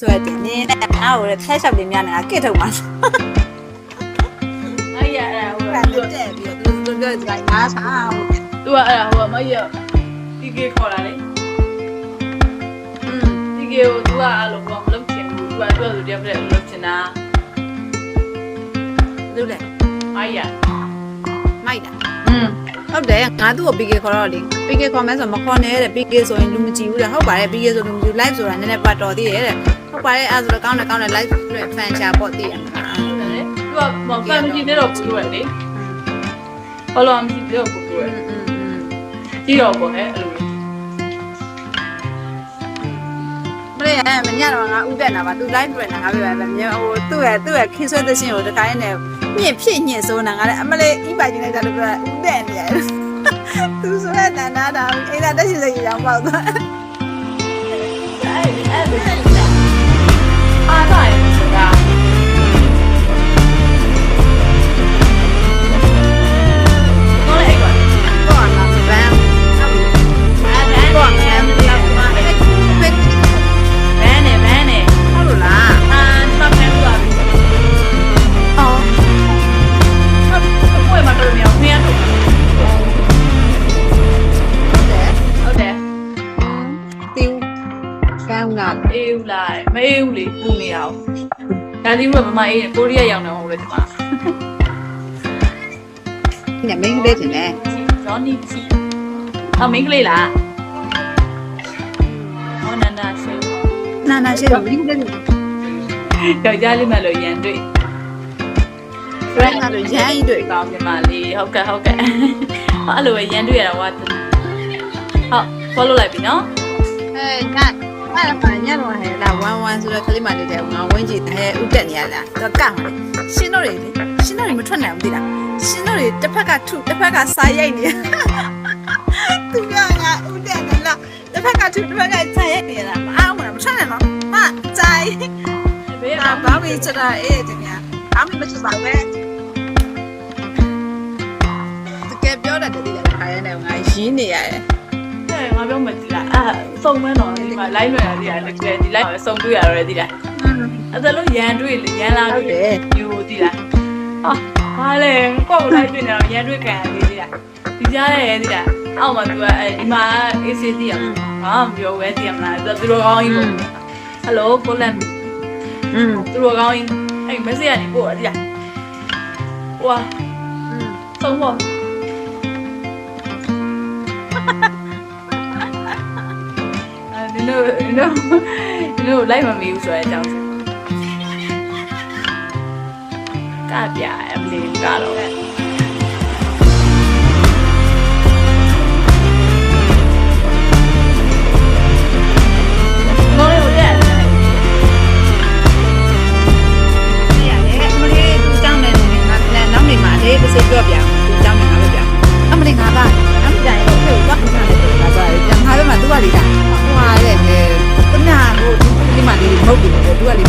ဆိုရတဲ့နင်းနဲ့ငါ့ကိုလည်းဖက်ရှောက်လေးများနေတာကစ်ထုတ်မှာအဲ့ရအဲ့ဟိုတက်ပြီးတော့သူပြောကြငါစားဟုတ်တယ်သူကအဲ့ဟိုမရတီကေခေါ်လာလေတီကေကိုသူကအဲ့လိုမလုပ်ချင်ဘူးသူကသူ့တည်းပြည့်လုပ်ချင်တာသူလည်းအဲ့ရမိုက်တာဟုတ်တယ်ငါသူ့ကို PK ခေါ်တော့လေ PK ခေါ်မယ်ဆိုမခေါ်နဲ့တဲ့ PK ဆိုရင်လူမကြည့်ဘူးတဲ့ဟုတ်ပါတယ် PK ဆိုလူမကြည့် live ဆိုတာနည်းနည်းပတ်တော်သေးရဲ့တဲ့ဟုတ်ပါတယ်အဲ့ဆိုတော့ကောင်းတယ် live ဆိုတဲ့ fan ချပေါ့သေးရဲ့ဟုတ်တယ်သူကမဖန်မကြည့်တော့ဘူးလေဘာလို့မကြည့်တော့ဘူးလေကြည့်တော့ပေါ့ဟဲ့အဲ့လိုမလေးမညတော့ငါဥတက်နာပါသူ live တွေ့နေတာငါပြောတယ်မြေဟိုသူ့ရဲ့ခင်းဆွဲသရှင်ကိုတခါရင်းနဲ့မြင့်ဖြစ်ညင်စိုးနာငါလည်းအမလေးအိပိုင်နေတာလို့ပြောဥတက်နေရတယ်သူဆိုတဲ့တန်တာဒါအိမ်သာတက်ရှိစိတ်ရောင်းပေါက်သွားအားသာရဆိုတာတော့လေကွာတော့လာဗန်တော့ဗန်နဲ့ဟုတ်လို့လားပတ်ဖန်သွားပြီအော်ဘယ်မှာတော့မြောင်ဖျက်တော့ဟုတ်တယ်တီးကောင်းလားအေးဦးလားမအေးဦးလေပူနေအောင်ဒါဒီမှာမမအေးကိုရီးယားရောက်နေအောင်လို့ဒီမှာညမင်းကလေးတင်တယ်ဂျော်နီချီမင်းကလေးလားဟောနာရှိတော့မင်းကလေးယောက်ျားလေးမှလို့ရန်တွေ့ friend ကလို့ရန်ကြီးတွေ့ကောင်းပြန်ပါလေဟုတ်ကဲ့အဲ့လိုပဲရန်တွေ့ရတာဝါဟုတ် follow လိုက်ပြီနော်ညတော့ဟဲ့လာ11ဆိုတော့ခလေးမလေးတဲ့ငါဝင်းကြည့်တယ်ဥတက်နေရလားတော့ကမှာရှင်းတော့လေရှင်းတော့မထွက်နိုင်ဘူးသိလားရှင်းတော့လေတစ်ဖက်ကထုတစ်ဖက်ကစားရိုက်နေသူကငါဥတက်နေလားတစ်ဖက်ကထုတစ်ဖက်ကစားရိုက်နေလားမအားမထွက်နိုင်တော့မကြိုင်ဘေးကဘာဝေးချတာအေးတကယ်အားမချပါပဲတကယ်ပြောတာတည်းလည်းခါရနေငါရင်းနေရတယ်ငါပြောမှဒီလားစုံမဲတော့ဒီမှာ live လွှင့်ရသေးတယ်ဒီ live စုံတွေ့ရတော့ဒီလားအဲ့ဒါလို့ရန်တွေ့ရန်လာတွေ့ယူဒီလားဟာလေကိုယ့်ကို live တွေ့နေတော့ရန်တွေ့ခံရသေးလားဒီကြားရဲဒီလားအောက်မှာသူကဒီမှာ AC တီးရမှာမပြောဝဲတီးရမလားသူတို့ကောင်းကြီးပေါ့ဟယ်လိုကိုလန်သူတို့ကောင်းကြီးအဲ့ message ကနေပို့ရဒီလားဟွာဆုံးပေါ့no like မမီဘူးဆိုတဲ့အကြောင်းကပြအမလေးကတော့လေးတစ်စိပြောပြအောင်သူเจ้าနေငါပဲပြအမလေးငါသားအမတိုင်တော့ဖေကိုသွားခဏလေးငါသွားတယ်ငါဘက်မှာသူကလေးတာဟိုဟာလေခုနဟိုဒီမှာလေးမဟုတ်ဘူးသူကလေး